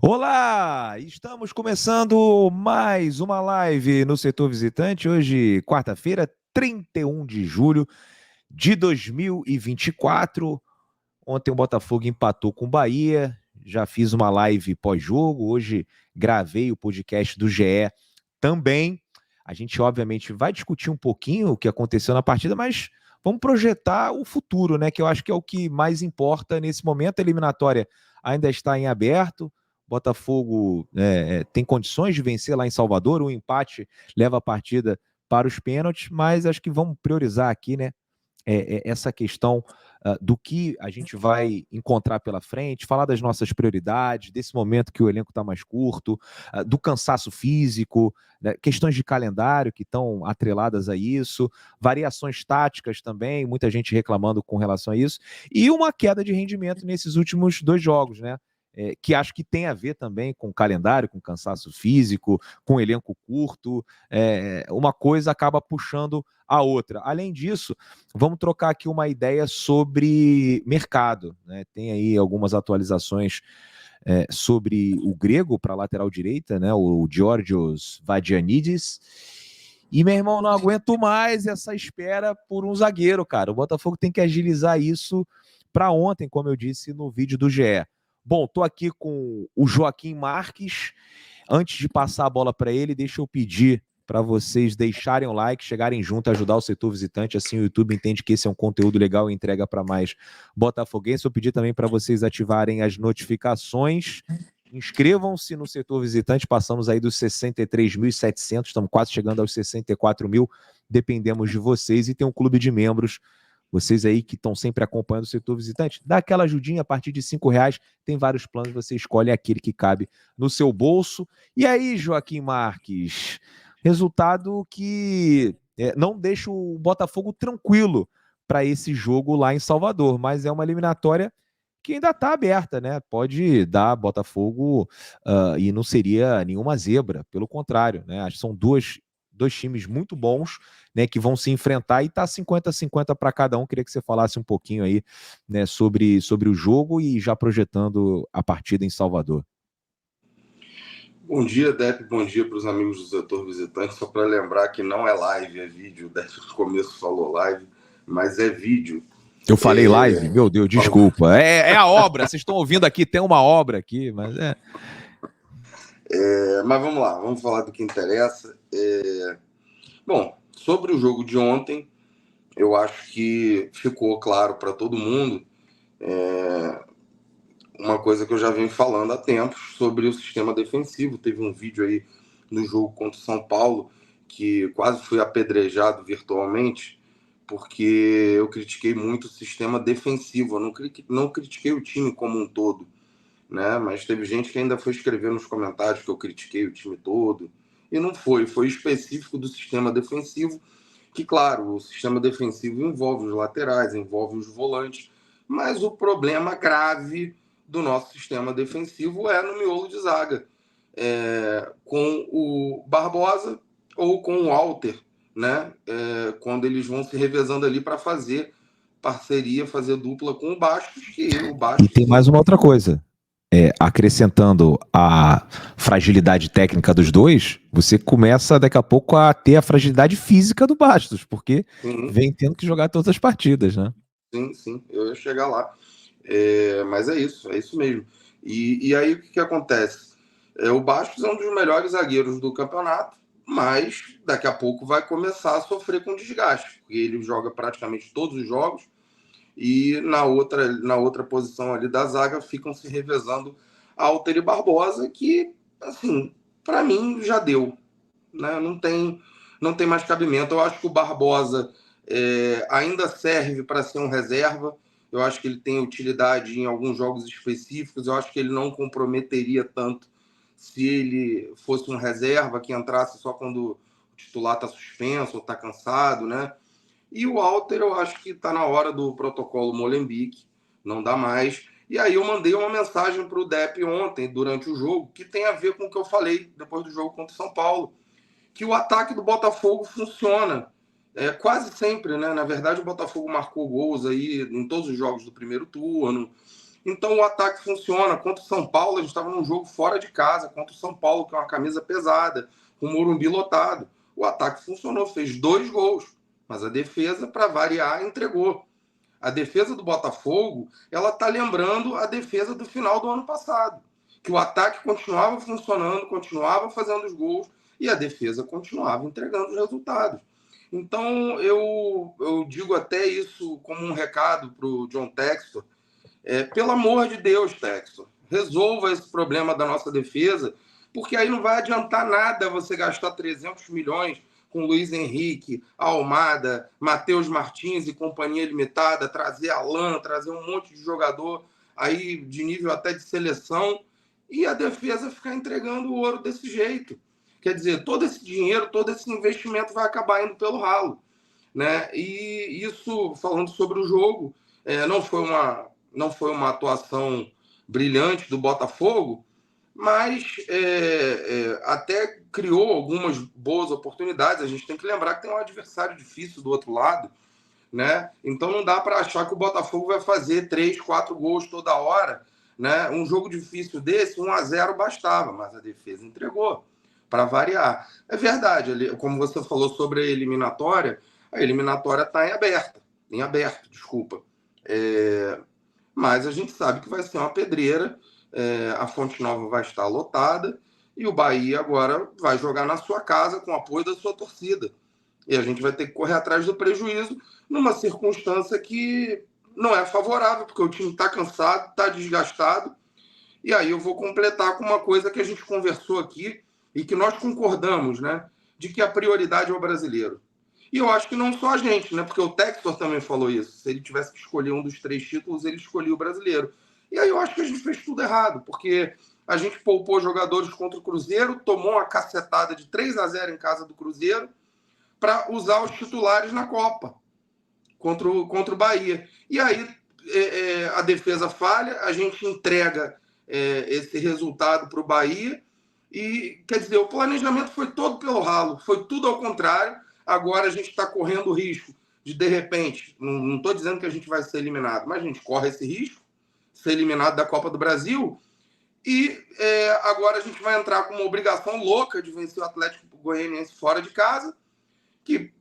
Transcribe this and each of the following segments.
Olá! Estamos começando mais uma live no setor visitante. Hoje, quarta-feira, 31 de julho de 2024. Ontem o Botafogo empatou com o Bahia. Já fiz uma live pós-jogo. Hoje gravei o podcast do GE também. A gente, obviamente, vai discutir um pouquinho o que aconteceu na partida, mas vamos projetar o futuro, né? Que eu acho que é o que mais importa nesse momento. A eliminatória ainda está em aberto. Botafogo tem condições de vencer lá em Salvador. O empate leva a partida para os pênaltis, mas acho que vamos priorizar aqui, né? Essa questão do que a gente vai encontrar pela frente, falar das nossas prioridades, desse momento que o elenco está mais curto, do cansaço físico, né, questões de calendário que estão atreladas a isso, variações táticas também, muita gente reclamando com relação a isso, e uma queda de rendimento nesses últimos dois jogos, né? Que acho que tem a ver também com calendário, com cansaço físico, com elenco curto. Uma coisa acaba puxando a outra. Além disso, vamos trocar aqui uma ideia sobre mercado, né? Tem aí algumas atualizações sobre o grego para a lateral direita, né? O Georgios Vadianidis. E, meu irmão, não aguento mais essa espera por um zagueiro, cara. O Botafogo tem que agilizar isso para ontem, como eu disse no vídeo do GE. Bom, tô aqui com o Joaquim Marques. Antes de passar a bola para ele, deixa eu pedir para vocês deixarem o like, chegarem junto, ajudar o setor visitante, assim o YouTube entende que esse é um conteúdo legal e entrega para mais botafoguenses. Eu pedi também para vocês ativarem as notificações. Inscrevam-se no setor visitante, passamos aí dos 63.700, estamos quase chegando aos 64 mil, dependemos de vocês, e tem um clube de membros, vocês aí que estão sempre acompanhando o setor visitante, dá aquela ajudinha a partir de R$ 5, tem vários planos, você escolhe aquele que cabe no seu bolso. E aí, Joaquim Marques, resultado que não deixa o Botafogo tranquilo para esse jogo lá em Salvador, mas é uma eliminatória que ainda está aberta, né? Pode dar Botafogo e não seria nenhuma zebra, pelo contrário, né? Acho que são dois times muito bons, né, que vão se enfrentar e tá 50-50 para cada um. Queria que você falasse um pouquinho aí, né, sobre o jogo e já projetando a partida em Salvador. Bom dia, Depp. Bom dia para os amigos do setor visitante. Só para lembrar que não é live, é vídeo. O Depp no começo falou live, mas é vídeo. Eu falei live? Meu Deus, desculpa. É a obra, vocês estão ouvindo aqui, tem uma obra aqui, mas Mas vamos lá, vamos falar do que interessa. Bom, sobre o jogo de ontem, eu acho que ficou claro para todo mundo uma coisa que eu já venho falando há tempos sobre o sistema defensivo. Teve um vídeo aí no jogo contra o São Paulo que quase fui apedrejado virtualmente, porque eu critiquei muito o sistema defensivo. Eu não critiquei o time como um todo, né? Mas teve gente que ainda foi escrever nos comentários que eu critiquei o time todo. E não foi específico do sistema defensivo, que, claro, o sistema defensivo envolve os laterais, envolve os volantes, mas o problema grave do nosso sistema defensivo é no miolo de zaga, com o Barbosa ou com o Walter, né? Quando eles vão se revezando ali para fazer parceria, fazer dupla com o Bastos, que o E Bastos tem mais uma outra coisa. Acrescentando a fragilidade técnica dos dois, você começa daqui a pouco a ter a fragilidade física do Bastos, porque vem tendo que jogar todas as partidas, né? Sim, eu ia chegar lá. Mas é isso mesmo. E aí o que acontece? O Bastos é um dos melhores zagueiros do campeonato, mas daqui a pouco vai começar a sofrer com desgaste, porque ele joga praticamente todos os jogos e na outra posição ali da zaga ficam se revezando Alter e Barbosa, que, assim, para mim já deu, né? Não tem mais cabimento. Eu acho que o Barbosa ainda serve para ser um reserva. Eu acho que ele tem utilidade em alguns jogos específicos. Eu acho que ele não comprometeria tanto se ele fosse um reserva que entrasse só quando o titular está suspenso ou está cansado, né? E o Walter, eu acho que está na hora do protocolo Molenbeek, não dá mais. E aí eu mandei uma mensagem para o Depp ontem, durante o jogo, que tem a ver com o que eu falei depois do jogo contra o São Paulo, que o ataque do Botafogo funciona. Quase sempre, né? Na verdade, o Botafogo marcou gols aí em todos os jogos do primeiro turno. Então o ataque funciona. Contra o São Paulo, a gente estava num jogo fora de casa, contra o São Paulo, que é uma camisa pesada, com o Morumbi lotado. O ataque funcionou, fez 2 gols, mas a defesa, para variar, entregou. A defesa do Botafogo, ela está lembrando a defesa do final do ano passado, que o ataque continuava funcionando, continuava fazendo os gols e a defesa continuava entregando os resultados. Então, eu digo até isso como um recado para o John Textor. Pelo amor de Deus, Textor, resolva esse problema da nossa defesa, porque aí não vai adiantar nada você gastar 300 milhões com Luiz Henrique, Almada, Matheus Martins e companhia limitada, trazer Alan, trazer um monte de jogador aí de nível até de seleção, e a defesa ficar entregando o ouro desse jeito. Quer dizer, todo esse dinheiro, todo esse investimento vai acabar indo pelo ralo, né? E isso, falando sobre o jogo, não foi uma atuação brilhante do Botafogo, mas até criou algumas boas oportunidades. A gente tem que lembrar que tem um adversário difícil do outro lado, né? Então não dá para achar que o Botafogo vai fazer 3, 4 gols toda hora, né? Um jogo difícil desse, 1-0 bastava, mas a defesa entregou, para variar. É verdade, como você falou sobre a eliminatória está em aberto, desculpa. Mas a gente sabe que vai ser uma pedreira, a Fonte Nova vai estar lotada e o Bahia agora vai jogar na sua casa com o apoio da sua torcida. E a gente vai ter que correr atrás do prejuízo numa circunstância que não é favorável, porque o time está cansado, está desgastado. E aí eu vou completar com uma coisa que a gente conversou aqui e que nós concordamos, né? De que a prioridade é o brasileiro. E eu acho que não só a gente, né? Porque o Textor também falou isso. Se ele tivesse que escolher um dos 3 títulos, ele escolhia o brasileiro. E aí eu acho que a gente fez tudo errado, porque a gente poupou jogadores contra o Cruzeiro, tomou uma cacetada de 3-0 em casa do Cruzeiro para usar os titulares na Copa contra o Bahia. E aí a defesa falha, a gente entrega esse resultado para o Bahia e, quer dizer, o planejamento foi todo pelo ralo, foi tudo ao contrário. Agora a gente está correndo o risco de repente, não estou dizendo que a gente vai ser eliminado, mas a gente corre esse risco, ser eliminado da Copa do Brasil, e agora a gente vai entrar com uma obrigação louca de vencer o Atlético Goianiense fora de casa, que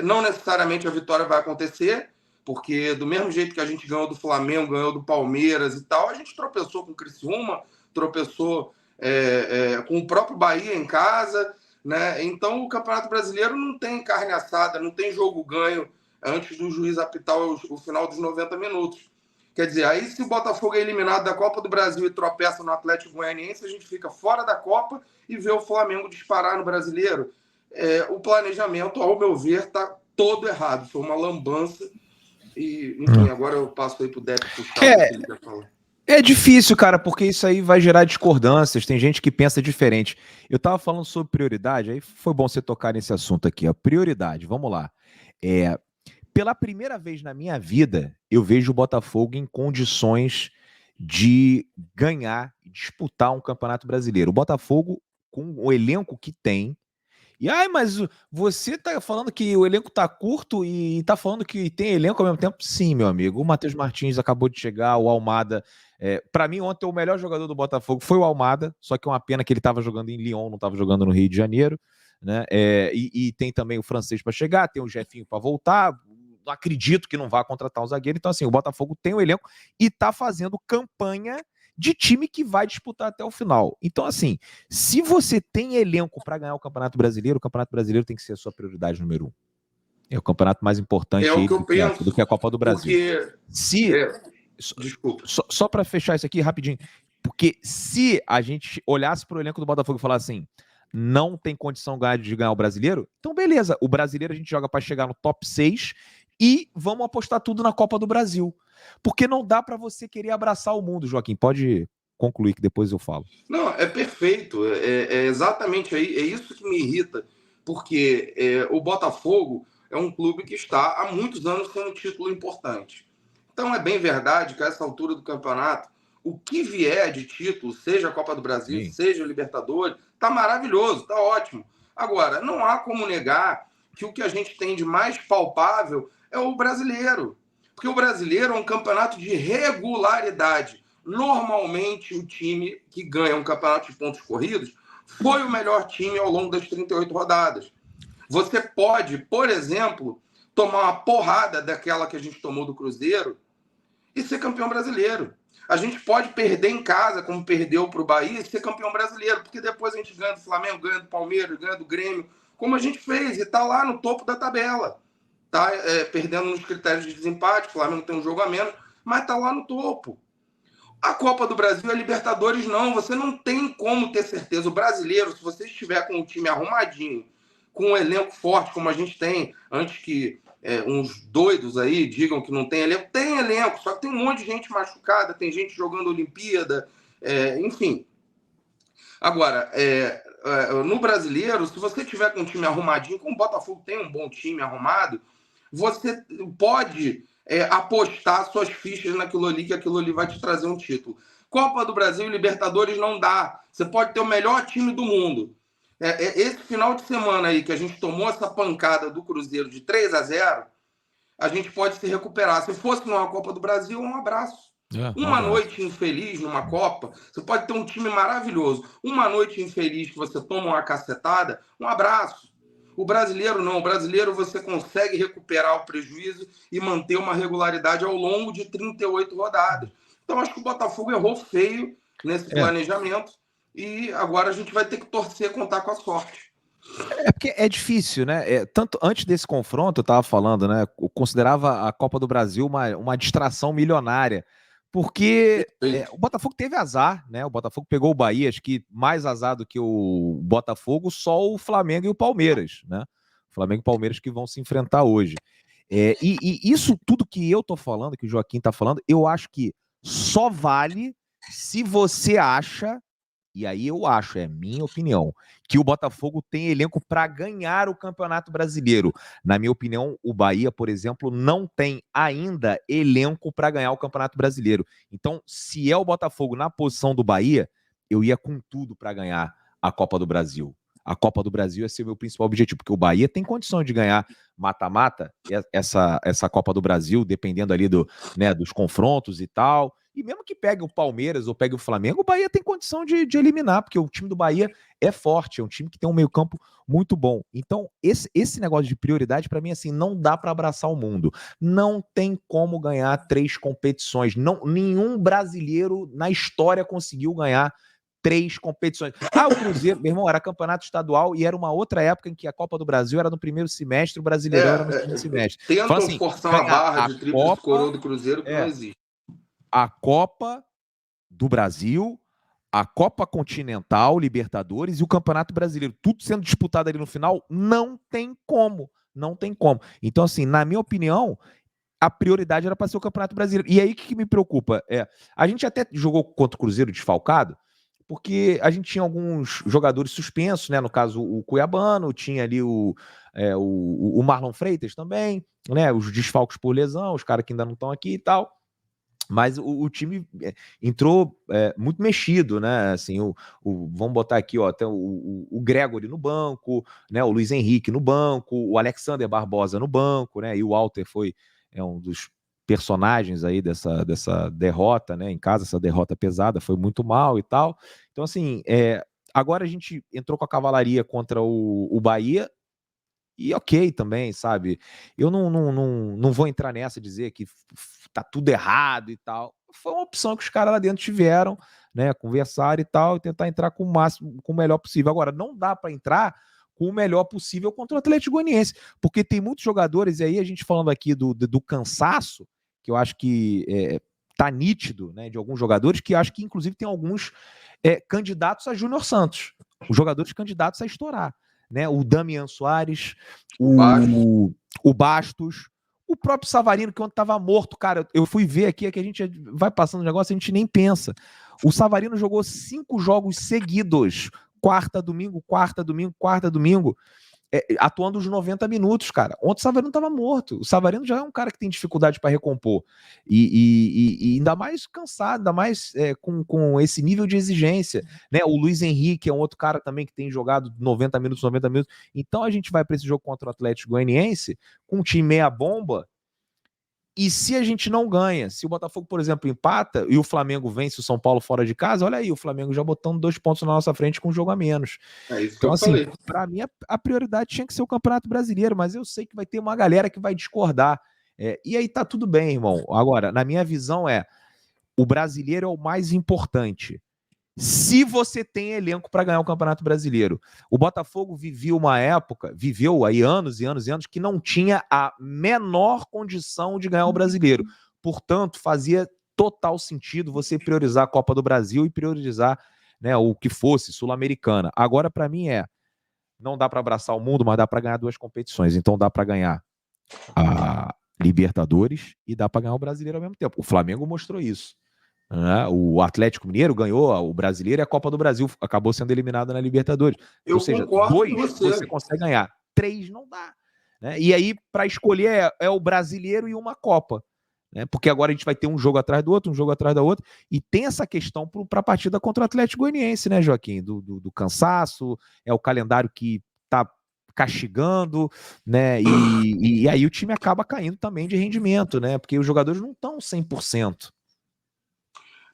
não necessariamente a vitória vai acontecer, porque do mesmo jeito que a gente ganhou do Flamengo, ganhou do Palmeiras e tal, a gente tropeçou com o Criciúma, tropeçou com o próprio Bahia em casa, né? Então o Campeonato Brasileiro não tem carne assada, não tem jogo ganho antes do juiz apitar o final dos 90 minutos. Quer dizer, aí se o Botafogo é eliminado da Copa do Brasil e tropeça no Atlético Goianiense, a gente fica fora da Copa e vê o Flamengo disparar no Brasileiro. O planejamento, ao meu ver, está todo errado. Foi uma lambança. E, enfim, agora eu passo aí pro Depp puxar o que ele quer falar. É difícil, cara, porque isso aí vai gerar discordâncias. Tem gente que pensa diferente. Eu tava falando sobre prioridade, aí foi bom você tocar nesse assunto aqui. Ó. Prioridade, vamos lá. Pela primeira vez na minha vida, eu vejo o Botafogo em condições de ganhar, disputar um campeonato brasileiro. O Botafogo, com o elenco que tem, mas você tá falando que o elenco tá curto e tá falando que tem elenco ao mesmo tempo? Sim, meu amigo. O Matheus Martins acabou de chegar, o Almada. Para mim, ontem, o melhor jogador do Botafogo foi o Almada, só que é uma pena que ele estava jogando em Lyon, não estava jogando no Rio de Janeiro. Né? E tem também o francês para chegar, tem o Jefinho para voltar. Não acredito que não vá contratar um zagueiro. Então, assim, o Botafogo tem o elenco e tá fazendo campanha de time que vai disputar até o final. Então, assim, se você tem elenco para ganhar o Campeonato Brasileiro tem que ser a sua prioridade número 1. É o campeonato mais importante do que a Copa do Brasil. Desculpa. Só para fechar isso aqui rapidinho, porque se a gente olhasse para o elenco do Botafogo e falasse assim, não tem condição de ganhar o Brasileiro, então beleza, o Brasileiro a gente joga para chegar no top 6 e vamos apostar tudo na Copa do Brasil. Porque não dá para você querer abraçar o mundo, Joaquim. Pode concluir que depois eu falo. Não, é perfeito. É exatamente aí. É isso que me irrita. Porque o Botafogo é um clube que está há muitos anos com um título importante. Então é bem verdade que a essa altura do campeonato, o que vier de título, seja a Copa do Brasil, Sim. seja o Libertadores, tá maravilhoso, tá ótimo. Agora, não há como negar que o que a gente tem de mais palpável é o brasileiro. Porque o brasileiro é um campeonato de regularidade. normalmente o time que ganha um campeonato de pontos corridos foi o melhor time ao longo das 38 rodadas. Você pode, por exemplo, tomar uma porrada daquela que a gente tomou do Cruzeiro e ser campeão brasileiro. A gente pode perder em casa, como perdeu para o Bahia, e ser campeão brasileiro, porque depois a gente ganha do Flamengo, ganha do Palmeiras, ganha do Grêmio, como a gente fez, e está lá no topo da tabela. Tá perdendo nos critérios de desempate, o Flamengo tem um jogo a menos, mas está lá no topo. A Copa do Brasil, a Libertadores não, você não tem como ter certeza. O brasileiro, se você estiver com o time arrumadinho, com um elenco forte como a gente tem, antes que uns doidos aí digam que não tem elenco, só que tem um monte de gente machucada, tem gente jogando Olimpíada, enfim. Agora, no brasileiro, se você tiver com um time arrumadinho, como o Botafogo tem um bom time arrumado, você pode apostar suas fichas naquilo ali, que aquilo ali vai te trazer um título. Copa do Brasil e Libertadores não dá. Você pode ter o melhor time do mundo. Esse final de semana aí que a gente tomou essa pancada do Cruzeiro de 3-0, a gente pode se recuperar. Se fosse numa Copa do Brasil, um abraço. Uma noite infeliz numa Copa, você pode ter um time maravilhoso. Uma noite infeliz que você toma uma cacetada, um abraço. O brasileiro não. O brasileiro você consegue recuperar o prejuízo e manter uma regularidade ao longo de 38 rodadas. Então, acho que o Botafogo errou feio nesse planejamento e agora a gente vai ter que torcer, contar com a sorte. Porque é difícil, né? Tanto antes desse confronto, eu estava falando, né? Eu considerava a Copa do Brasil uma distração milionária. Porque o Botafogo teve azar, né? O Botafogo pegou o Bahia, acho que mais azar do que o Botafogo, só o Flamengo e o Palmeiras, né? O Flamengo e o Palmeiras que vão se enfrentar hoje. E isso tudo que eu tô falando, que o Joaquim tá falando, eu acho que só vale se você acha, e aí eu acho, é minha opinião, que o Botafogo tem elenco para ganhar o Campeonato Brasileiro. Na minha opinião, o Bahia, por exemplo, não tem ainda elenco para ganhar o Campeonato Brasileiro. Então, se é o Botafogo na posição do Bahia, eu ia com tudo para ganhar a Copa do Brasil. A Copa do Brasil ia ser o meu principal objetivo, porque o Bahia tem condição de ganhar mata-mata essa Copa do Brasil, dependendo ali dos confrontos e tal. E mesmo que pegue o Palmeiras ou pegue o Flamengo, o Bahia tem condição de eliminar, porque o time do Bahia é forte, é um time que tem um meio-campo muito bom. Então, esse negócio de prioridade, para mim, assim, não dá para abraçar o mundo. Não tem como ganhar 3 competições. Nenhum brasileiro na história conseguiu ganhar 3 competições. O Cruzeiro, meu irmão, era campeonato estadual e era uma outra época em que a Copa do Brasil era no primeiro semestre, o Brasileirão era no segundo semestre. Tentam assim, forçar uma barra de tríplice coroa do Cruzeiro que não existe. A Copa do Brasil, a Copa Continental, Libertadores e o Campeonato Brasileiro, tudo sendo disputado ali no final, não tem como. Não tem como. Então, assim, na minha opinião, a prioridade era para ser o Campeonato Brasileiro. E aí o que me preocupa? A gente até jogou contra o Cruzeiro desfalcado, porque a gente tinha alguns jogadores suspensos, né? No caso, o Cuiabano, tinha ali o Marlon Freitas também, né? Os desfalques por lesão, os caras que ainda não estão aqui e tal. Mas o time entrou muito mexido, né? Assim, vamos botar aqui, ó, até o Gregory no banco, né? O Luiz Henrique no banco, o Alexander Barbosa no banco, né? E o Walter foi um dos personagens aí dessa derrota, né? Em casa, essa derrota pesada, foi muito mal e tal. Então, assim, agora a gente entrou com a cavalaria contra o Bahia. E ok também, sabe? Eu não vou entrar nessa, dizer que tá tudo errado e tal. Foi uma opção que os caras lá dentro tiveram, né? Conversar e tal, e tentar entrar com o melhor possível. Agora, não dá para entrar com o melhor possível contra o Atlético Goianiense, porque tem muitos jogadores, e aí a gente falando aqui do cansaço, que eu acho que tá nítido, né? De alguns jogadores, que acho que inclusive tem alguns candidatos a Júnior Santos, os jogadores candidatos a estourar. Né, o Damian Soares, o Bastos, o próprio Savarino, que ontem estava morto, cara, eu fui ver aqui, é que a gente vai passando o negócio, a gente nem pensa. O Savarino jogou 5 jogos seguidos, quarta, domingo, atuando os 90 minutos, cara. Ontem o Savarino estava morto. O Savarino já é um cara que tem dificuldade para recompor. E ainda mais cansado, ainda mais com esse nível de exigência. Né? O Luiz Henrique é um outro cara também que tem jogado 90 minutos. Então a gente vai para esse jogo contra o Atlético Goianiense com um time meia bomba E se a gente não ganha, se o Botafogo, por exemplo, empata e o Flamengo vence o São Paulo fora de casa, olha aí, o Flamengo já botando 2 pontos na nossa frente com um jogo a menos. É isso que Então, eu assim, falei. para mim a prioridade tinha que ser o Campeonato Brasileiro, mas eu sei que vai ter uma galera que vai discordar. E aí tá tudo bem, irmão. Agora, na minha visão o brasileiro é o mais importante. Se você tem elenco para ganhar o Campeonato Brasileiro. O Botafogo viveu aí anos e anos e anos, que não tinha a menor condição de ganhar o Brasileiro. Portanto, fazia total sentido você priorizar a Copa do Brasil e priorizar, né, o que fosse Sul-Americana. Agora, para mim, não dá para abraçar o mundo, mas dá para ganhar 2 competições. Então, dá para ganhar a Libertadores e dá para ganhar o Brasileiro ao mesmo tempo. O Flamengo mostrou isso. O Atlético Mineiro ganhou o Brasileiro e a Copa do Brasil acabou sendo eliminado na Libertadores. Ou Eu seja, concordo com 2 você. você consegue ganhar, 3 não dá. Né? E aí, para escolher, é o Brasileiro e uma Copa. Né? Porque agora a gente vai ter um jogo atrás do outro, um jogo atrás da outra. E tem essa questão para a partida contra o Atlético Goianiense, né, Joaquim? Do cansaço, é o calendário que está castigando, né? E aí o time acaba caindo também de rendimento, né? Porque os jogadores não estão 100%.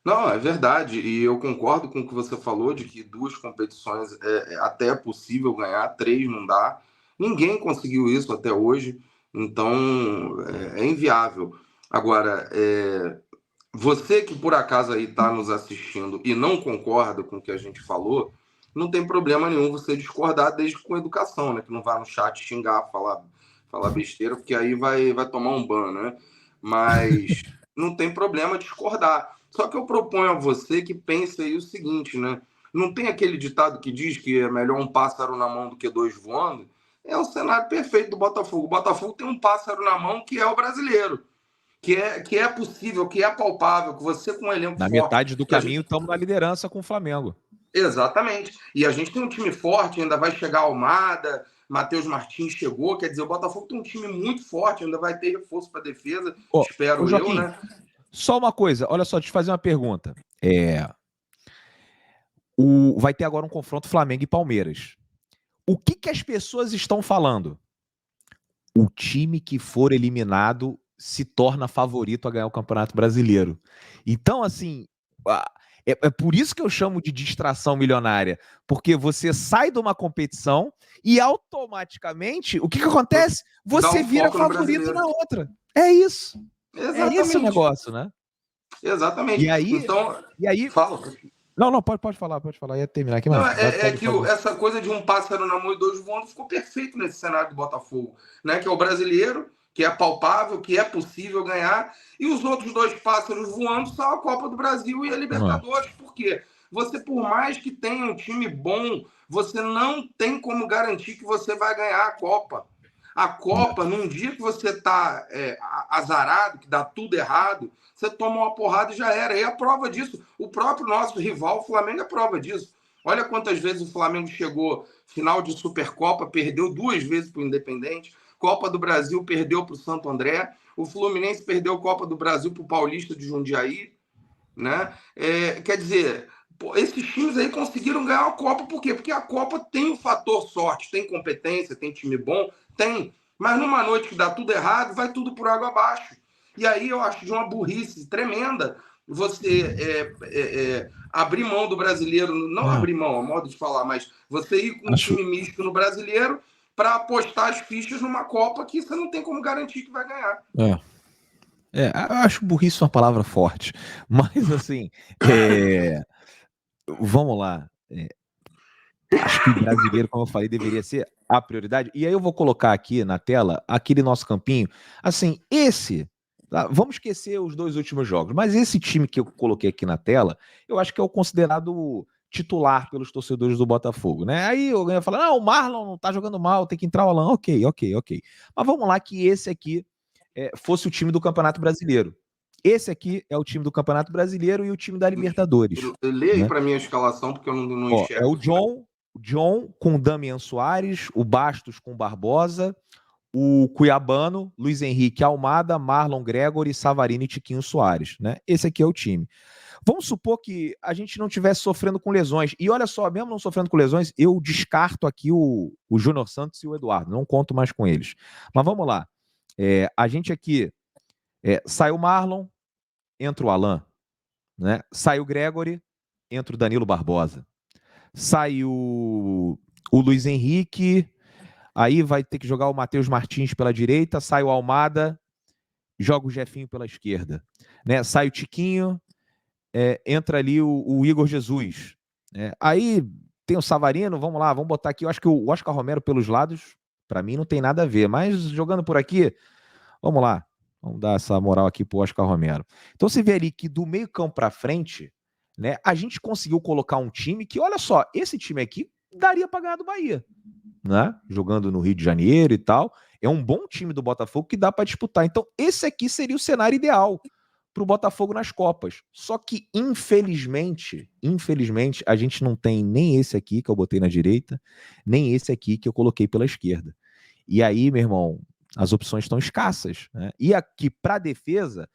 Não, é verdade. E eu concordo com o que você falou de que 2 competições até é possível ganhar, 3 não dá. Ninguém conseguiu isso até hoje, então é inviável. Agora, você que por acaso aí está nos assistindo e não concorda com o que a gente falou, não tem problema nenhum você discordar, desde que com educação, né? Que não vá no chat xingar, falar besteira, porque aí vai tomar um ban, né? Mas não tem problema discordar. Só que eu proponho a você que pense aí o seguinte, né? Não tem aquele ditado que diz que é melhor um pássaro na mão do que 2 voando? É o cenário perfeito do Botafogo. O Botafogo tem um pássaro na mão que é o brasileiro, que é possível, que é palpável, que você com um elenco Na forte. metade do caminho estamos na liderança com o Flamengo. Exatamente. E a gente tem um time forte, ainda vai chegar Almada, Matheus Martins chegou, quer dizer, o Botafogo tem um time muito forte, ainda vai ter reforço para defesa, espero Joaquim, eu, né? só uma coisa, olha só, deixa eu te fazer uma pergunta. Vai ter agora um confronto Flamengo e Palmeiras. O que as pessoas estão falando? O time que for eliminado se torna favorito a ganhar o Campeonato Brasileiro. Então, assim, é por isso que eu chamo de distração milionária, porque você sai de uma competição e automaticamente, o que acontece? Você vira favorito na outra. É isso. Exatamente. É esse o negócio, né? Exatamente. E aí fala. Não, pode falar, ia terminar aqui, Não, mas essa coisa de um pássaro na mão e 2 voando ficou perfeito nesse cenário do Botafogo, né? Que é o brasileiro, que é palpável, que é possível ganhar, e os outros 2 pássaros voando são a Copa do Brasil e a Libertadores. Por quê? Você, por mais que tenha um time bom, você não tem como garantir que você vai ganhar a Copa. A Copa, num dia que você está azarado, que dá tudo errado, você toma uma porrada e já era. E a prova disso, o próprio nosso rival, o Flamengo, é prova disso. Olha quantas vezes o Flamengo chegou final de Supercopa, perdeu 2 vezes para o Independente, Copa do Brasil perdeu para o Santo André, o Fluminense perdeu a Copa do Brasil para o Paulista de Jundiaí, né? Quer dizer, esses times aí conseguiram ganhar a Copa, por quê? Porque a Copa tem o fator sorte, tem competência, tem time bom, tem. Mas numa noite que dá tudo errado, vai tudo por água abaixo. E aí eu acho de uma burrice tremenda você abrir mão do brasileiro, não abrir mão, é modo de falar, mas você ir com um time misto no brasileiro para apostar as fichas numa Copa que você não tem como garantir que vai ganhar. Eu acho burrice uma palavra forte, mas assim, vamos lá. Acho que o brasileiro, como eu falei, deveria ser a prioridade. E aí eu vou colocar aqui na tela aquele nosso campinho. Assim, vamos esquecer os 2 últimos jogos, mas esse time que eu coloquei aqui na tela, eu acho que é o considerado titular pelos torcedores do Botafogo, né? Aí alguém vai falar, não, o Marlon não tá jogando mal, tem que entrar o Alan. Ok. Mas vamos lá que esse aqui fosse o time do Campeonato Brasileiro. Esse aqui é o time do Campeonato Brasileiro e o time da Libertadores. Lê aí para mim a escalação, porque eu não enxergo. É o John com o Damian Soares, o Bastos com o Barbosa, o Cuiabano, Luiz Henrique Almada, Marlon Gregory, Savarino e Tiquinho Soares, né? Esse aqui é o time. Vamos supor que a gente não estivesse sofrendo com lesões. E olha só, mesmo não sofrendo com lesões, eu descarto aqui o Júnior Santos e o Eduardo. Não conto mais com eles. Mas vamos lá. A gente aqui Sai o Marlon, entra o Alan, né? Sai o Gregory, entra o Danilo Barbosa. Sai o Luiz Henrique, aí vai ter que jogar o Matheus Martins pela direita, sai o Almada, joga o Jefinho pela esquerda, né? Sai o Tiquinho, entra ali o Igor Jesus. Aí tem o Savarino, vamos lá, vamos botar aqui, eu acho que o Oscar Romero pelos lados, para mim não tem nada a ver, mas jogando por aqui, vamos lá, vamos dar essa moral aqui pro Oscar Romero. Então você vê ali que do meio campo para frente, né, a gente conseguiu colocar um time que, olha só, esse time aqui daria para ganhar do Bahia, né? Jogando no Rio de Janeiro e tal. É um bom time do Botafogo que dá para disputar. Então, esse aqui seria o cenário ideal para o Botafogo nas Copas. Só que, infelizmente, a gente não tem nem esse aqui que eu botei na direita, nem esse aqui que eu coloquei pela esquerda. E aí, meu irmão, as opções estão escassas, né? E aqui, para defesa,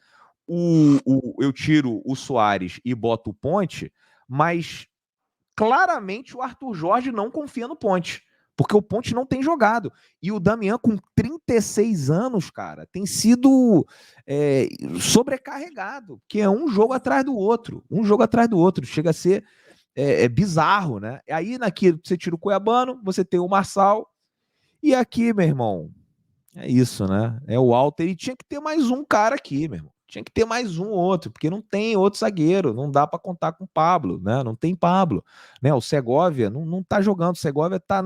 eu tiro o Soares e boto o Ponte, mas claramente o Arthur Jorge não confia no Ponte, porque o Ponte não tem jogado. E o Damian, com 36 anos, cara, tem sido sobrecarregado, que é um jogo atrás do outro, chega a ser bizarro, né? Aí aqui você tira o Cuiabano, você tem o Marçal, e aqui, meu irmão, é isso, né? É o Walter, e tinha que ter mais um cara aqui, meu irmão. Tinha que ter mais um outro, porque não tem outro zagueiro, não dá para contar com o Pablo, né? Não tem Pablo, né? O Segovia não tá jogando, o Segovia tá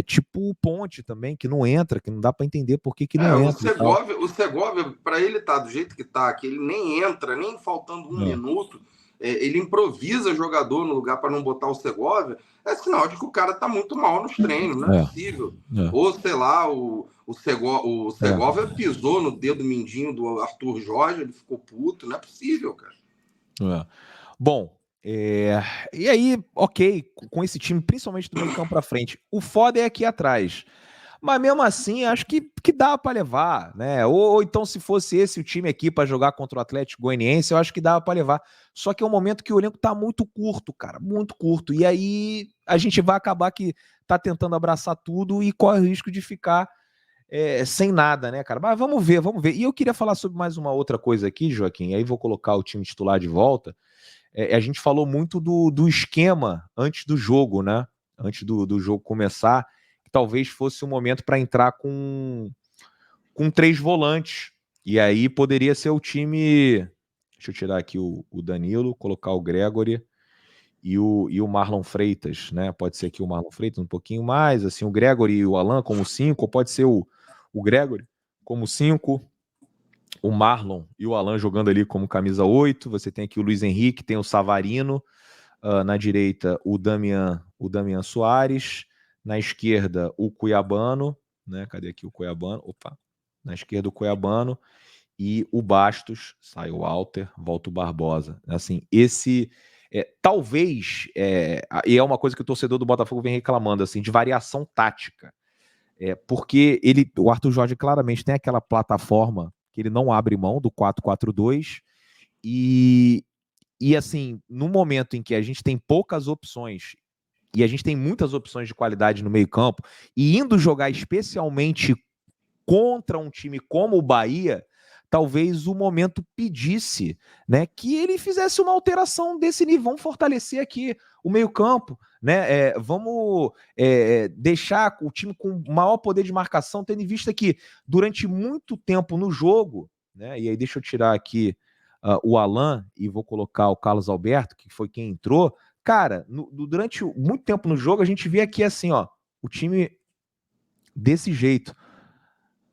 tipo o Ponte também, que não entra, que não dá para entender por que não entra. O Segovia, para ele tá do jeito que tá, que ele nem entra, nem faltando um minuto, ele improvisa jogador no lugar para não botar o Segovia, é sinal de que o cara tá muito mal nos treinos, não é possível. Ou, sei lá, o Segovia pisou no dedo mindinho do Arthur Jorge, ele ficou puto, não é possível, cara. Bom, e aí, ok, com esse time, principalmente do meio campo para frente, o foda é aqui atrás. Mas mesmo assim, acho que dá para levar, né? Ou então, se fosse esse o time aqui para jogar contra o Atlético Goianiense, eu acho que dava para levar. Só que é um momento que o elenco tá muito curto, cara, muito curto. E aí a gente vai acabar que tá tentando abraçar tudo e corre o risco de ficar sem nada, né, cara? Mas vamos ver, vamos ver. E eu queria falar sobre mais uma outra coisa aqui, Joaquim, aí vou colocar o time titular de volta. A gente falou muito do esquema antes do jogo, né? Antes do jogo começar, que talvez fosse um momento para entrar com 3 volantes. E aí poderia ser o time. Deixa eu tirar aqui o Danilo, colocar o Gregory e o Marlon Freitas, né? Pode ser aqui o Marlon Freitas um pouquinho mais, assim, o Gregory e o Alan como 5, ou pode ser o Gregory como 5. O Marlon e o Alan jogando ali como camisa 8. Você tem aqui o Luiz Henrique, tem o Savarino. Na direita, o Damian Soares. Na esquerda, o Cuiabano. Né? Cadê aqui o Cuiabano? Opa. Na esquerda, o Cuiabano. E o Bastos. Sai o Walter, volta o Barbosa. Assim, esse... talvez... e é uma coisa que o torcedor do Botafogo vem reclamando, assim, de variação tática. Porque o Arthur Jorge claramente tem aquela plataforma que ele não abre mão do 4-4-2 e assim, no momento em que a gente tem poucas opções e a gente tem muitas opções de qualidade no meio-campo e indo jogar especialmente contra um time como o Bahia, talvez o momento pedisse, né, que ele fizesse uma alteração desse nível. Vamos fortalecer aqui o meio-campo, né? Vamos deixar o time com maior poder de marcação, tendo em vista que durante muito tempo no jogo, né? E aí deixa eu tirar aqui o Alan e vou colocar o Carlos Alberto, que foi quem entrou. Cara, durante muito tempo no jogo, a gente vê aqui assim, ó, o time desse jeito.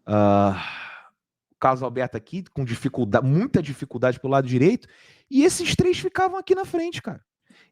O Carlos Alberto aqui com dificuldade, muita dificuldade pelo lado direito, e esses 3 ficavam aqui na frente, cara.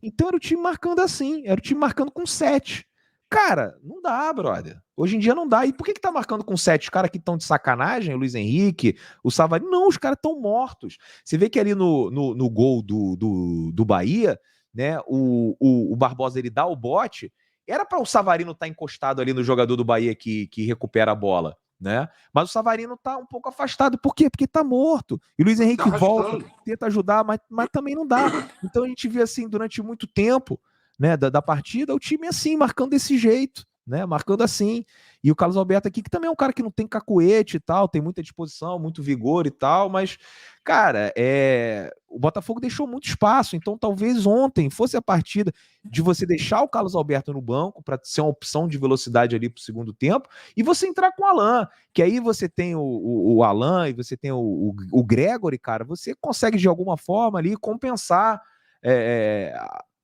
Então era o time marcando assim, era o time marcando com 7. Cara, não dá, brother. Hoje em dia não dá. E por que tá marcando com 7? Os caras que estão de sacanagem, o Luiz Henrique, o Savarino, não, os caras estão mortos. Você vê que ali no gol do Bahia, né, o Barbosa ele dá o bote, era para o Savarino estar encostado ali no jogador do Bahia que recupera a bola, né? Mas o Savarino tá um pouco afastado. Por quê? Porque tá morto. E o Luiz Henrique volta, tenta ajudar, mas também não dá. Então a gente vê assim, durante muito tempo, né, da partida, o time assim, marcando desse jeito, né? Marcando assim. E o Carlos Alberto aqui, que também é um cara que não tem cacuete e tal, tem muita disposição, muito vigor e tal, mas, cara, o Botafogo deixou muito espaço, então talvez ontem fosse a partida de você deixar o Carlos Alberto no banco para ser uma opção de velocidade ali para o segundo tempo e você entrar com o Alan, que aí você tem o Alan e você tem o Gregory, cara, você consegue de alguma forma ali compensar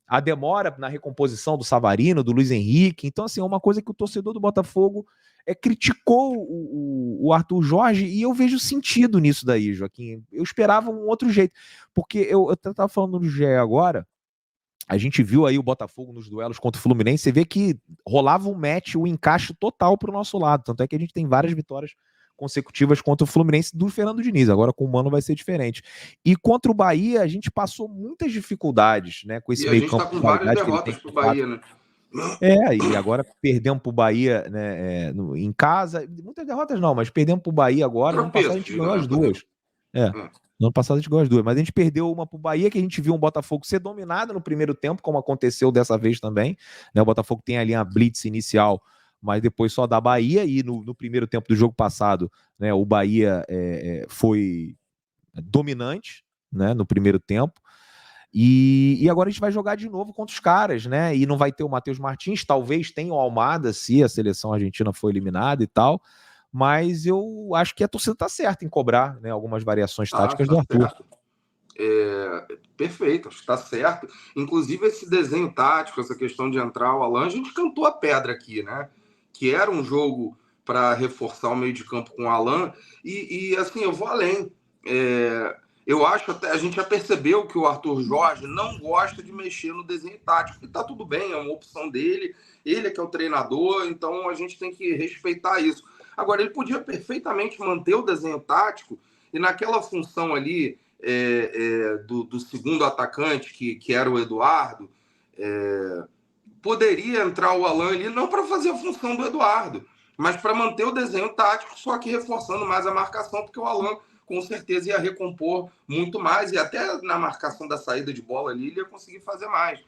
a demora na recomposição do Savarino, do Luiz Henrique. Então, assim, é uma coisa que o torcedor do Botafogo criticou o Arthur Jorge e eu vejo sentido nisso daí, Joaquim. Eu esperava um outro jeito, porque eu estava falando no GE agora, a gente viu aí o Botafogo nos duelos contra o Fluminense, você vê que rolava um match, um encaixe total para o nosso lado, tanto é que a gente tem várias vitórias consecutivas contra o Fluminense do Fernando Diniz, agora com o Mano vai ser diferente. E contra o Bahia, a gente passou muitas dificuldades, né, com esse E a meio gente campo está de com várias qualidade que ele tem derrotas com pro quatro. Bahia, né? E agora perdemos pro Bahia, né, em casa, muitas derrotas não, mas perdemos pro Bahia agora, no ano passado a gente Tropeços, ganhou né? as duas. É. No ano passado a gente ganhou as duas, mas a gente perdeu uma pro Bahia, que a gente viu um Botafogo ser dominado no primeiro tempo, como aconteceu dessa vez também, né, o Botafogo tem ali uma blitz inicial, mas depois só da Bahia, e no primeiro tempo do jogo passado, né, o Bahia foi dominante, né, no primeiro tempo, e agora a gente vai jogar de novo contra os caras, né? E não vai ter o Matheus Martins, talvez tenha o Almada se a seleção argentina for eliminada e tal. Mas eu acho que a torcida tá certa em cobrar, né, algumas variações táticas Tá do Arthur. certo. Perfeito, acho que tá certo. Inclusive, esse desenho tático, essa questão de entrar o Alan, a gente cantou a pedra aqui, né? Que era um jogo para reforçar o meio de campo com o Alan. E assim, eu vou além. Eu acho até, a gente já percebeu que o Arthur Jorge não gosta de mexer no desenho tático. E tá tudo bem, é uma opção dele. Ele é que é o treinador, então a gente tem que respeitar isso. Agora, ele podia perfeitamente manter o desenho tático e naquela função ali do segundo atacante, que era o Eduardo, poderia entrar o Alan ali não para fazer a função do Eduardo, mas para manter o desenho tático, só que reforçando mais a marcação, porque o Alan com certeza ia recompor muito mais, e até na marcação da saída de bola ali ele ia conseguir fazer mais.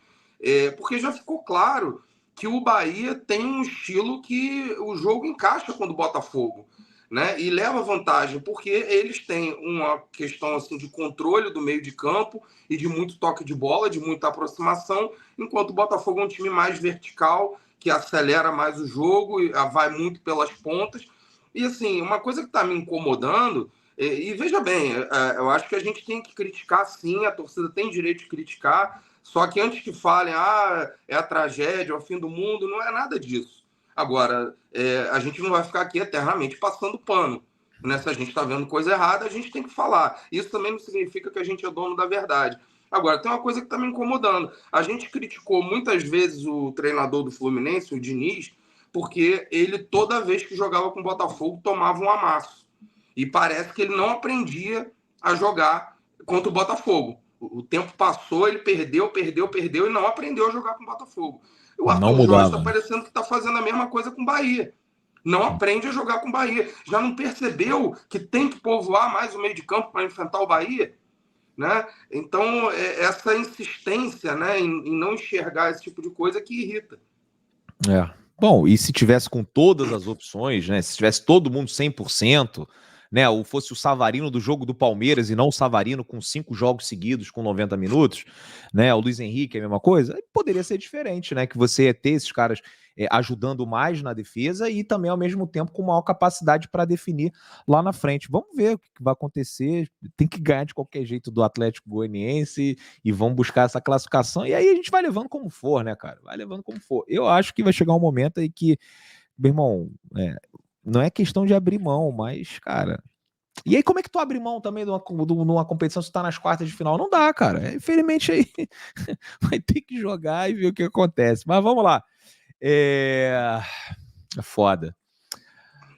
Porque já ficou claro que o Bahia tem um estilo que o jogo encaixa quando o Botafogo, né? E leva vantagem, porque eles têm uma questão assim de controle do meio de campo e de muito toque de bola, de muita aproximação, enquanto o Botafogo é um time mais vertical, que acelera mais o jogo, e vai muito pelas pontas. E assim, uma coisa que está me incomodando, e veja bem, eu acho que a gente tem que criticar sim, a torcida tem direito de criticar, só que antes que falem, é a tragédia, é o fim do mundo, não é nada disso. Agora, a gente não vai ficar aqui eternamente passando pano. Né? Se a gente está vendo coisa errada, a gente tem que falar. Isso também não significa que a gente é dono da verdade. Agora, tem uma coisa que está me incomodando. A gente criticou muitas vezes o treinador do Fluminense, o Diniz, porque ele, toda vez que jogava com o Botafogo, tomava um amasso. E parece que ele não aprendia a jogar contra o Botafogo. O tempo passou, ele perdeu e não aprendeu a jogar com o Botafogo. O Não Arthur Jorge está mudava, né? parecendo que está fazendo a mesma coisa com o Bahia. Não aprende a jogar com o Bahia. Já não percebeu que tem que povoar mais o meio de campo para enfrentar o Bahia? Né? Então, essa insistência, né, em não enxergar esse tipo de coisa que irrita. Bom, e se tivesse com todas as opções, né? Se tivesse todo mundo 100%, né? Ou fosse o Savarino do jogo do Palmeiras e não o Savarino com 5 jogos seguidos com 90 minutos, né? O Luiz Henrique é a mesma coisa, poderia ser diferente, né? Que você ia ter esses caras ajudando mais na defesa e também ao mesmo tempo com maior capacidade para definir lá na frente. Vamos ver o que vai acontecer. Tem que ganhar de qualquer jeito do Atlético Goianiense e vamos buscar essa classificação. E aí a gente vai levando como for, né, cara? Vai levando como for. Eu acho que vai chegar um momento aí que, meu irmão, não é questão de abrir mão, mas, cara. E aí, como é que tu abre mão também de uma competição se tu tá nas quartas de final? Não dá, cara. Infelizmente aí vai ter que jogar e ver o que acontece. Mas vamos lá. É foda.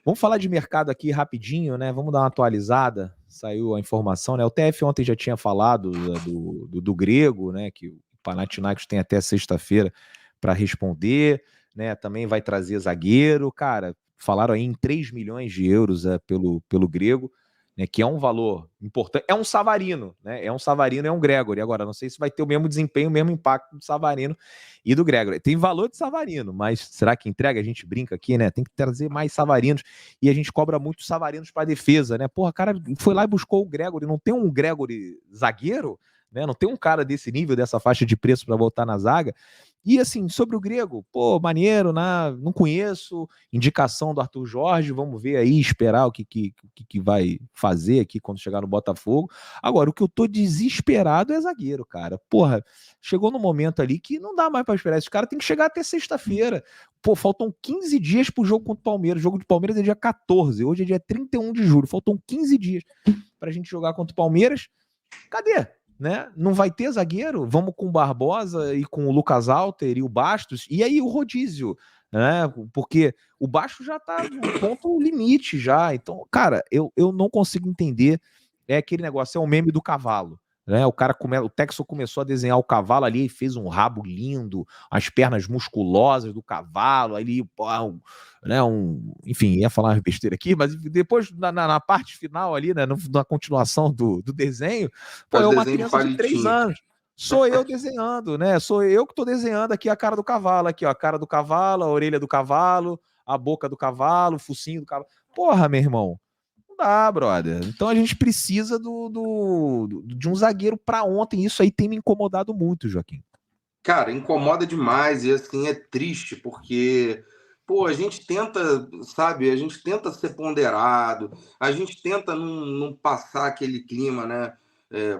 Vamos falar de mercado aqui rapidinho, né? Vamos dar uma atualizada. Saiu a informação, né? O TF ontem já tinha falado do Grego, né? Que o Panathinaikos tem até sexta-feira para responder, né? Também vai trazer zagueiro. Cara, falaram aí em 3 milhões de euros pelo Grego. né, que é um valor importante, é um Savarino, né? É um Savarino, é um Gregory. Agora, não sei se vai ter o mesmo desempenho, o mesmo impacto do Savarino e do Gregory. Tem valor de Savarino, mas será que entrega? A gente brinca aqui, né? Tem que trazer mais Savarinos e a gente cobra muito Savarinos para defesa, né? Porra, cara foi lá e buscou o Gregory. Não tem um Gregory zagueiro, né? Não tem um cara desse nível, dessa faixa de preço para voltar na zaga. E assim, sobre o Grego, pô, maneiro, né? Não conheço, indicação do Arthur Jorge, vamos ver aí, esperar o que vai fazer aqui quando chegar no Botafogo. Agora, o que eu tô desesperado é zagueiro, cara. Porra, chegou no momento ali que não dá mais para esperar. Esse cara tem que chegar até sexta-feira. Pô, faltam 15 dias pro jogo contra o Palmeiras. O jogo de Palmeiras é dia 14, hoje é dia 31 de julho. Faltam 15 dias pra gente jogar contra o Palmeiras. Cadê? Né? Não vai ter zagueiro? Vamos com o Barbosa e com o Lucas Alter e o Bastos. E aí o rodízio, né? Porque o Bastos já tá no ponto limite já. Então, cara, eu não consigo entender. É aquele negócio, é o meme do cavalo. Né? O Texo começou a desenhar o cavalo ali e fez um rabo lindo, as pernas musculosas do cavalo, ali, né, enfim, ia falar uma besteira aqui, mas depois na parte final ali, né, na continuação do desenho, pô, Faz é uma desenho de criança de 3 palitinho. anos. Sou eu desenhando, né? Sou eu que tô desenhando aqui a cara do cavalo, aqui, ó, a cara do cavalo, a orelha do cavalo, a boca do cavalo, o focinho do cavalo. Porra, meu irmão, não dá, brother. Então a gente precisa de um zagueiro para ontem. Isso aí tem me incomodado muito, Joaquim. Cara, incomoda demais e assim é triste porque, pô, a gente tenta, sabe, a gente tenta ser ponderado, a gente tenta não passar aquele clima, né,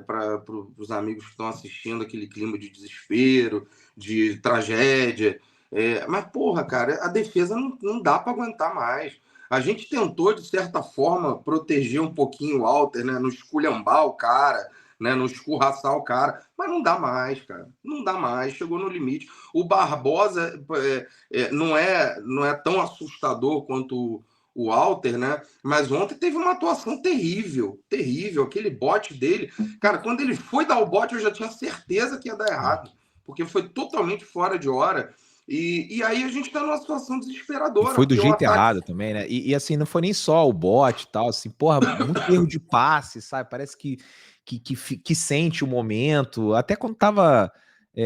para os amigos que estão assistindo, aquele clima de desespero, de tragédia. Mas, porra, cara, a defesa não dá para aguentar mais. A gente tentou, de certa forma, proteger um pouquinho o Walter, né, não esculhambar o cara, né, não escorraçar o cara, mas não dá mais, cara, não dá mais, chegou no limite. O Barbosa não é tão assustador quanto o Walter, né? Mas ontem teve uma atuação terrível, terrível, aquele bote dele, cara, quando ele foi dar o bote eu já tinha certeza que ia dar errado, porque foi totalmente fora de hora. E aí a gente tá numa situação E desesperadora, foi do porque o jeito ataque. errado também, né? E assim, não foi nem só o bot e tal, assim, porra, muito erro de passe, sabe? Parece que sente o momento. Até quando tava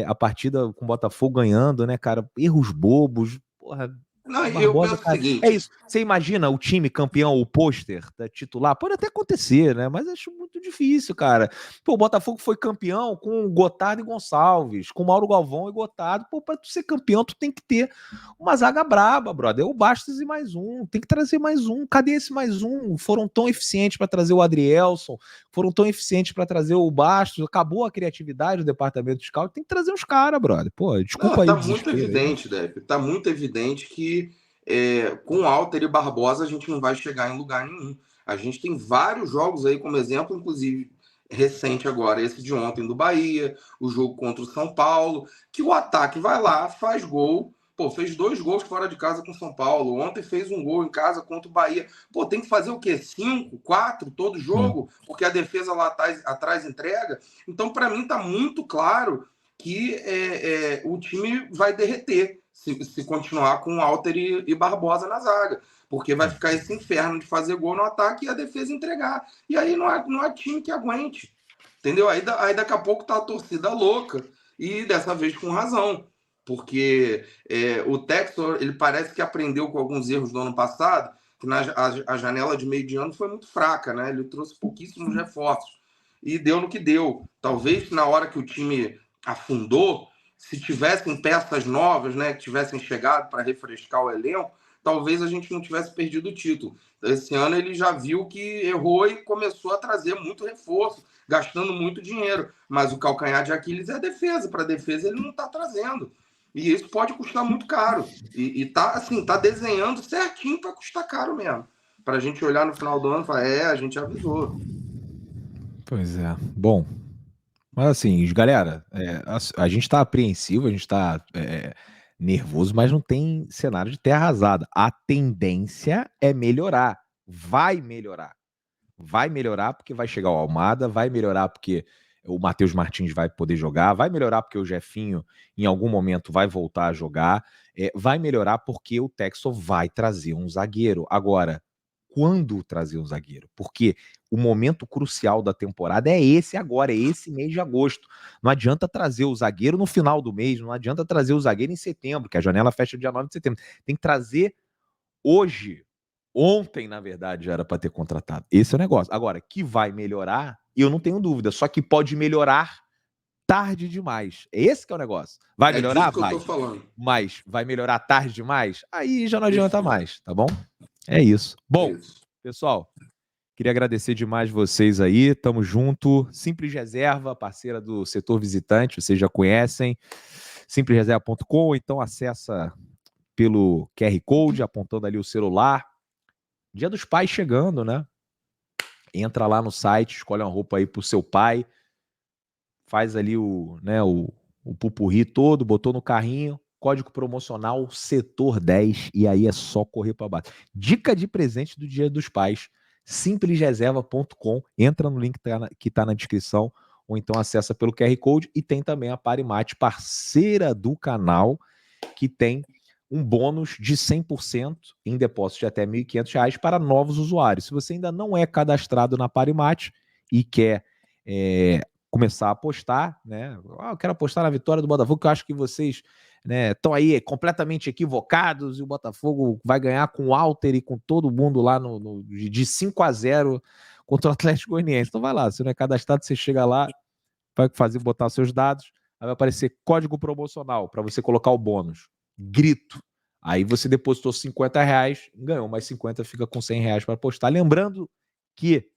a partida com o Botafogo ganhando, né, cara? Erros bobos. Porra, Não, o eu Barbosa, penso o cara. É seguinte. isso. Você imagina o time campeão, o pôster da titular? Pode até acontecer, né? Mas acho muito difícil, cara. Pô, o Botafogo foi campeão com Gotardo e Gonçalves, com Mauro Galvão e Gotardo. Pô, pra tu ser campeão, tu tem que ter uma zaga braba, brother. O Bastos e mais um. Tem que trazer mais um. Cadê esse mais um? Foram tão eficientes para trazer o Adrielson, foram tão eficientes para trazer o Bastos. Acabou a criatividade do departamento de scout. Tem que trazer os caras, brother. Pô, Não, desculpa aí tá o muito desespero aí, mas. evidente, Depp. Tá muito evidente que com Alter e Barbosa a gente não vai chegar em lugar nenhum. A gente tem vários jogos aí, como exemplo, inclusive recente agora, esse de ontem do Bahia, o jogo contra o São Paulo, que o ataque vai lá, faz gol. Pô, fez 2 gols fora de casa com o São Paulo. Ontem fez um gol em casa contra o Bahia. Pô, tem que fazer o quê? 5, 4 todo jogo? Porque a defesa lá atrás entrega. Então, para mim, tá muito claro que o time vai derreter se continuar com Alter e Barbosa na zaga, porque vai ficar esse inferno de fazer gol no ataque e a defesa entregar. E aí não há time que aguente, entendeu? Aí daqui a pouco tá a torcida louca, e dessa vez com razão, porque o Textor, ele parece que aprendeu com alguns erros do ano passado, que a janela de meio de ano foi muito fraca, né? Ele trouxe pouquíssimos reforços, e deu no que deu. Talvez na hora que o time afundou, se tivessem peças novas, né, que tivessem chegado para refrescar o elenco, talvez a gente não tivesse perdido o título. Esse ano ele já viu que errou e começou a trazer muito reforço, gastando muito dinheiro. Mas o calcanhar de Aquiles é a defesa. Para a defesa ele não está trazendo. E isso pode custar muito caro. E tá assim, tá desenhando certinho para custar caro mesmo. Para a gente olhar no final do ano e falar, a gente avisou. Pois é. Bom, mas assim, galera, a gente tá apreensivo, a gente tá nervoso, mas não tem cenário de terra arrasada. A tendência é melhorar. Vai melhorar. Vai melhorar porque vai chegar o Almada, vai melhorar porque o Matheus Martins vai poder jogar, vai melhorar porque o Jefinho em algum momento vai voltar a jogar, vai melhorar porque o Textor vai trazer um zagueiro. Agora, quando trazer um zagueiro, porque o momento crucial da temporada é esse agora, é esse mês de agosto. Não adianta trazer o zagueiro no final do mês, não adianta trazer o zagueiro em setembro, que a janela fecha dia 9 de setembro. Tem que trazer hoje. Ontem, na verdade, já era para ter contratado. Esse é o negócio. Agora, que vai melhorar, eu não tenho dúvida, só que pode melhorar tarde demais. Esse que é o negócio. Vai É melhorar? disso que eu Vai. tô falando. Mas vai melhorar tarde demais? Aí já não Isso adianta mesmo. mais, tá bom? É isso. É Bom, isso. pessoal, queria agradecer demais vocês aí. Tamo junto. Simples Reserva, parceira do setor visitante, vocês já conhecem. Simplesreserva.com, então acessa pelo QR Code, apontando ali o celular. Dia dos Pais chegando, né? Entra lá no site, escolhe uma roupa aí pro seu pai, faz ali o pupurri todo, botou no carrinho, código promocional setor 10 e aí é só correr para baixo. Dica de presente do Dia dos Pais, simplesreserva.com, entra no link que tá na descrição ou então acessa pelo QR Code e tem também a Parimate, parceira do canal, que tem um bônus de 100% em depósito de até R$ 1.500 para novos usuários. Se você ainda não é cadastrado na Parimate e quer começar a apostar, né? Eu quero apostar na vitória do Botafogo, que eu acho que vocês estão aí completamente equivocados e o Botafogo vai ganhar com o Alter e com todo mundo lá de 5-0 contra o Atlético Goianiense. Então vai lá, se não é cadastrado, você chega lá, vai botar seus dados, aí vai aparecer código promocional para você colocar o bônus. Grito. Aí você depositou R$ 50, ganhou mais 50, fica com R$ 100 para apostar. Lembrando que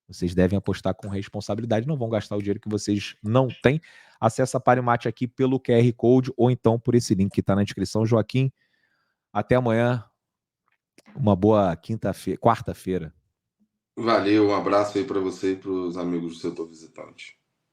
vocês devem apostar com responsabilidade, não vão gastar o dinheiro que vocês não têm. Acesse a Parimate aqui pelo QR Code ou então por esse link que está na descrição. Joaquim, até amanhã. Uma boa quarta-feira. Valeu, um abraço aí para você e para os amigos do setor visitante.